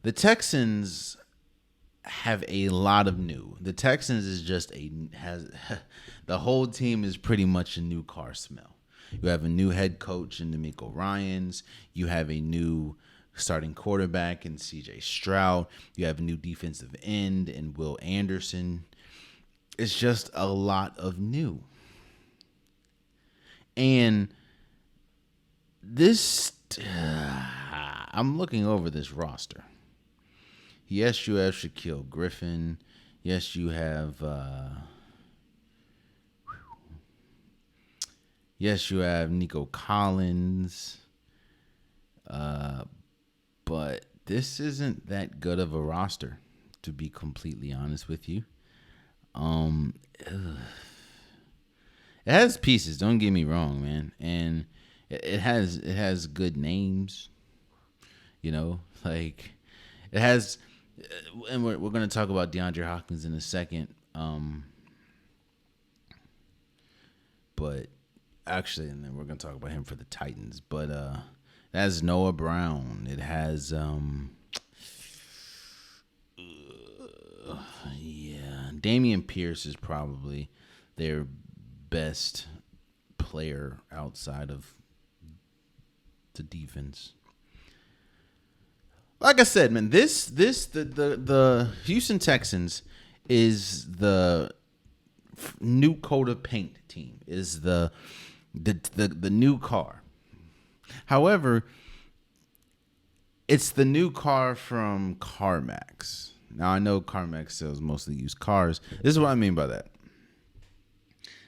The Texans have a lot of new. The Texans is just has the whole team is pretty much a new car smell. You have a new head coach in D'Amico Ryans. You have a new starting quarterback in CJ Stroud. You have a new defensive end in Will Anderson. It's just a lot of new. And this, I'm looking over this roster. Yes, you have Shaquille Griffin. Yes, you have. Yes, you have Nico Collins. But this isn't that good of a roster, to be completely honest with you. It has pieces. Don't get me wrong, man, and it has good names. Like it has. And we're going to talk about DeAndre Hopkins in a second. But actually, and then we're going to talk about him for the Titans. But it has Noah Brown. It has, Damian Pierce is probably their best player outside of the defense. Like I said, man, the Houston Texans is the new coat of paint team, is the new car. However, it's the new car from CarMax. Now, I know CarMax sells mostly used cars. This is what I mean by that.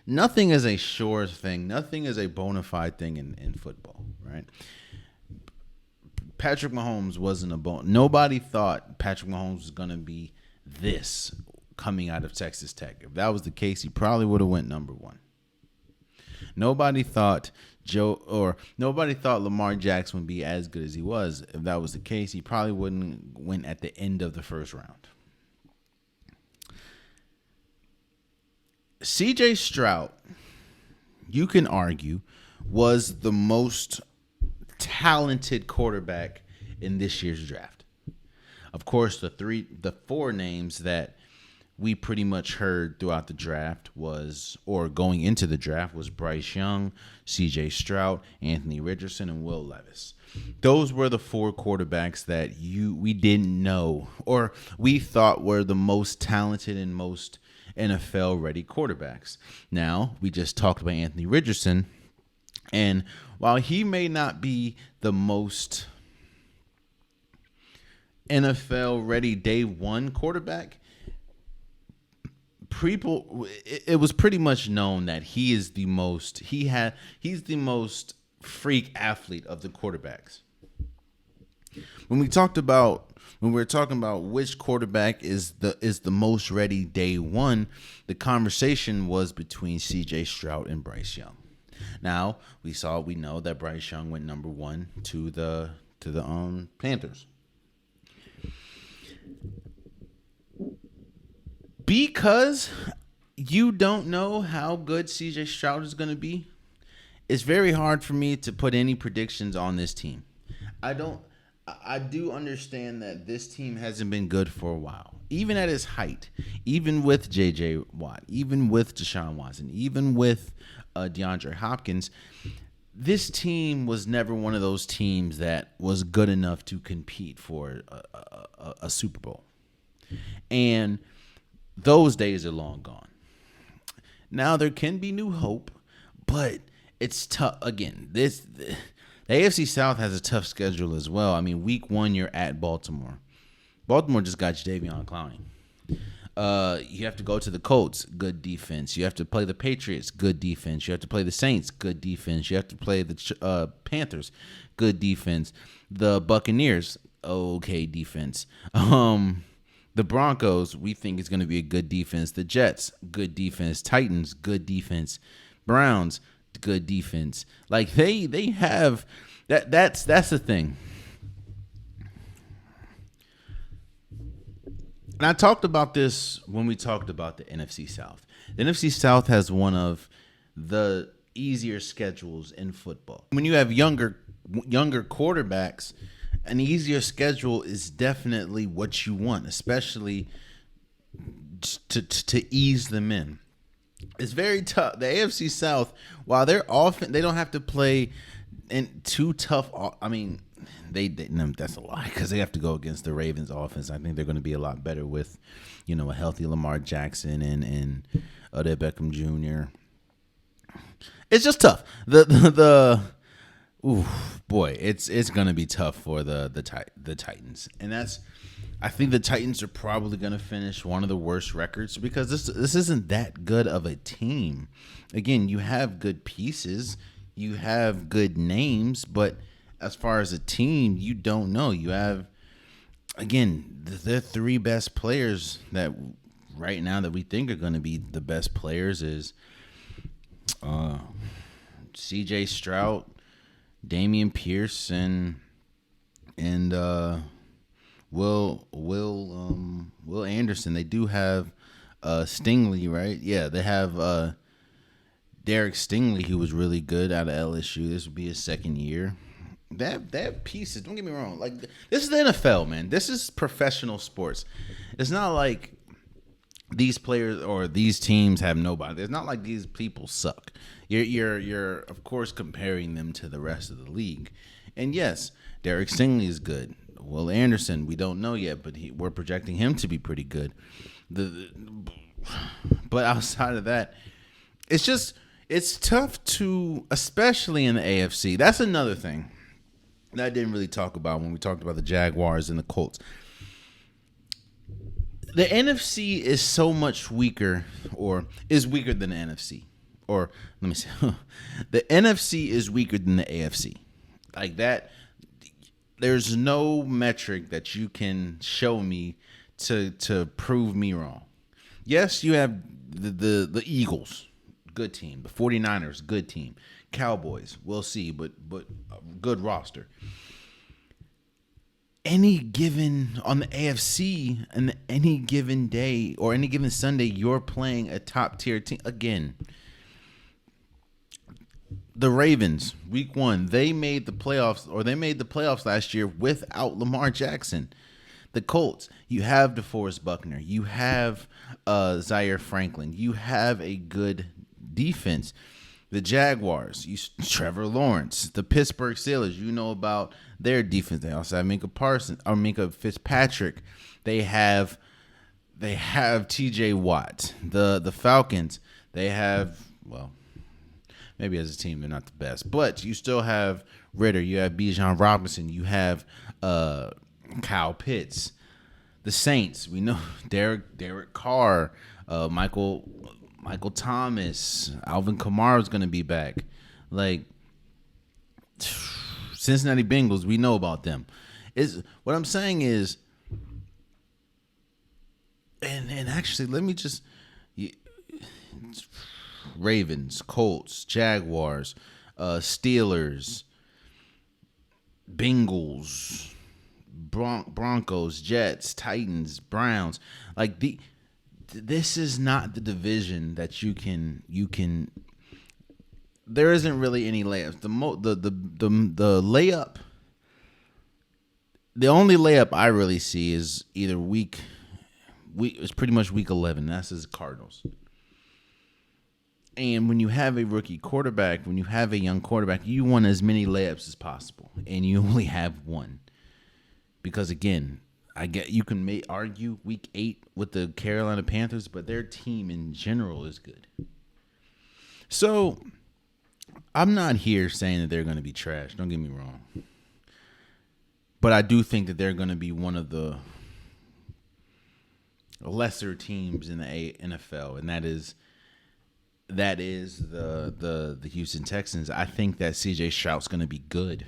Nothing is a sure thing. Nothing is a bona fide thing in football, right? Patrick Mahomes wasn't a bone. Nobody thought Patrick Mahomes was going to be this coming out of Texas Tech. If that was the case, he probably would have went number one. Nobody thought Lamar Jackson would be as good as he was. If that was the case, he probably wouldn't win at the end of the first round. CJ Stroud, you can argue, was the most talented quarterback in this year's draft. Of course, the four names that we pretty much heard throughout the draft going into the draft was Bryce Young, CJ Stroud, Anthony Richardson, and Will Levis. Those were the four quarterbacks that we didn't know or we thought were the most talented and most NFL-ready quarterbacks. Now, we just talked about Anthony Richardson. And while he may not be the most NFL ready day one quarterback, it was pretty much known that he's the most freak athlete of the quarterbacks. When we were talking about which quarterback is the most ready day one, the conversation was between CJ Stroud and Bryce Young. Now, we know that Bryce Young went number one to the Panthers. Because you don't know how good CJ Stroud is going to be, it's very hard for me to put any predictions on this team. I do understand that this team hasn't been good for a while. Even at its height, even with J.J. Watt, even with Deshaun Watson, even with DeAndre Hopkins, this team was never one of those teams that was good enough to compete for a Super Bowl. And those days are long gone. Now there can be new hope, but it's tough. Again, the AFC South has a tough schedule as well. I mean, week 1, you're at Baltimore. Baltimore just got Jadeveon Clowney. You have to go to the Colts, good defense. You have to play the Patriots, good defense. You have to play the Saints, good defense. You have to play the Panthers, good defense. The Buccaneers, okay defense. The Broncos, we think is going to be a good defense. The Jets, good defense. Titans, good defense. Browns, good defense. Like they have that. That's the thing. And I talked about this when we talked about the NFC South. The NFC South has one of the easier schedules in football. When you have younger quarterbacks, an easier schedule is definitely what you want, especially to ease them in. It's very tough. The AFC South, while they're often they don't have to play in too tough. I mean, no, that's a lie because they have to go against the Ravens offense. I think they're going to be a lot better with, a healthy Lamar Jackson and Odell Beckham Jr. It's just tough. Ooh, boy, it's going to be tough for the Titans, and I think the Titans are probably going to finish one of the worst records because this isn't that good of a team. Again, you have good pieces, you have good names, but as far as a team, you don't know. You have, again, the three best players that right now that we think are going to be the best players is CJ Stroud, Damian Pierce, and Will Anderson. They do have Stingley, right? Yeah, they have Derek Stingley, who was really good out of LSU. This would be his second year. That pieces. Don't get me wrong. Like, this is the NFL, man. This is professional sports. It's not like these players or these teams have nobody. It's not like these people suck. You're of course comparing them to the rest of the league. And yes, Derek Stingley is good. Will Anderson, we don't know yet, but we're projecting him to be pretty good. But outside of that, it's tough to, especially in the AFC. That's another thing that I didn't really talk about when we talked about the Jaguars and the Colts. The NFC is so much weaker, or is weaker than the NFC. Or let me say, the NFC is weaker than the AFC. Like that, there's no metric that you can show me to prove me wrong. Yes, you have the Eagles, good team. The 49ers, good team. Cowboys, we'll see, but good roster. Any given on the AFC and any given day or any given Sunday, you're playing a top tier team. Again, the Ravens, week 1, they made the playoffs last year without Lamar Jackson. The Colts, you have DeForest Buckner, you have Zaire Franklin, you have a good defense. The Jaguars, Trevor Lawrence. The Pittsburgh Steelers, you know about their defense. They also have Minka Fitzpatrick. They have TJ Watt. The Falcons, they have, well, maybe as a team they're not the best, but you still have Ritter. You have Bijan Robinson. You have Kyle Pitts. The Saints, we know Derek Carr, Michael Thomas, Alvin Kamara is going to be back. Like, Cincinnati Bengals, we know about them. What I'm saying is, and actually, let me just, Ravens, Colts, Jaguars, Steelers, Bengals, Broncos, Jets, Titans, Browns. Like, this is not the division that you can. There isn't really any layups. The layup. The only layup I really see is either week. It's pretty much week 11. That's the Cardinals. And when you have a rookie quarterback, when you have a young quarterback, you want as many layups as possible, and you only have one. Because again, you can argue week 8 with the Carolina Panthers, but their team in general is good. So I'm not here saying that they're going to be trash. Don't get me wrong. But I do think that they're going to be one of the lesser teams in the NFL, and that is the Houston Texans. I think that CJ Stroud's going to be good.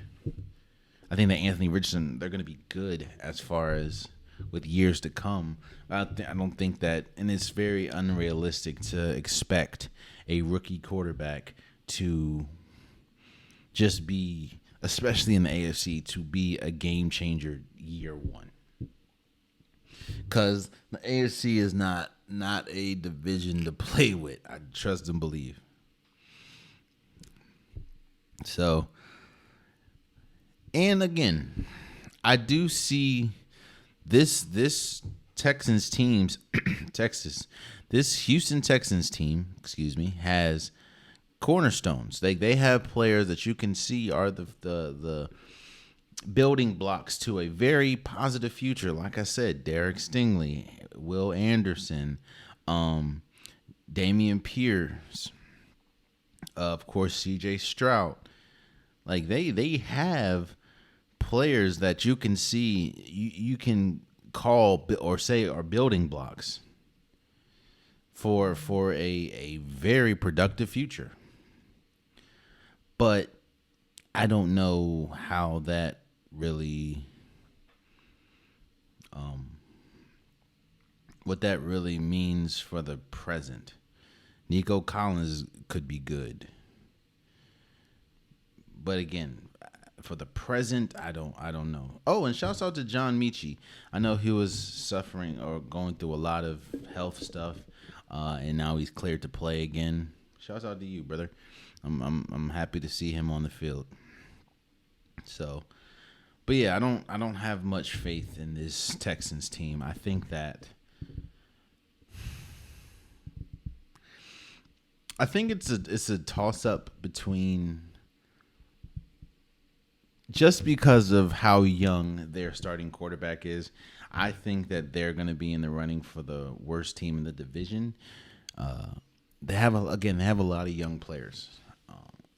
I think that Anthony Richardson, they're going to be good as far as with years to come. I don't think that, and it's very unrealistic to expect a rookie quarterback to just be, especially in the AFC, to be a game changer year 1. Because the AFC is not a division to play with. I trust and believe. So, and again, I do see this Texans teams Texas this Houston Texans team, has cornerstones. They have players that you can see are the building blocks to a very positive future. Like I said, Derek Stingley, Will Anderson, Damian Pierce, of course CJ Stroud. Like they have players that you can see you can call or say are building blocks for a very productive future. But I don't know how that really what that really means for the present. Nico Collins could be good. But again, for the present, I don't know. Oh, and shouts out to John Michie. I know he was suffering or going through a lot of health stuff, and now he's cleared to play again. Shouts out to you, brother. I'm happy to see him on the field. So, but yeah, I don't have much faith in this Texans team. I think it's a toss up between, just because of how young their starting quarterback is. I think that they're going to be in the running for the worst team in the division. They have a lot of young players,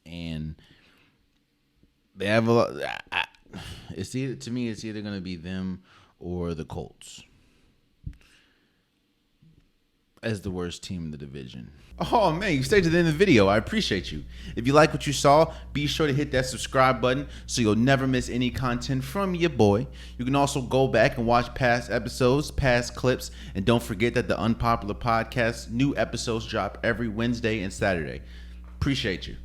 and they have a lot. It's either going to be them or the Colts as the worst team in the division. Oh man, you stayed to the end of the video. I appreciate you. If you like what you saw, be sure to hit that subscribe button so you'll never miss any content from your boy. You can also go back and watch past episodes, past clips, and don't forget that the Unpopular Podcast new episodes drop every Wednesday and Saturday. Appreciate you.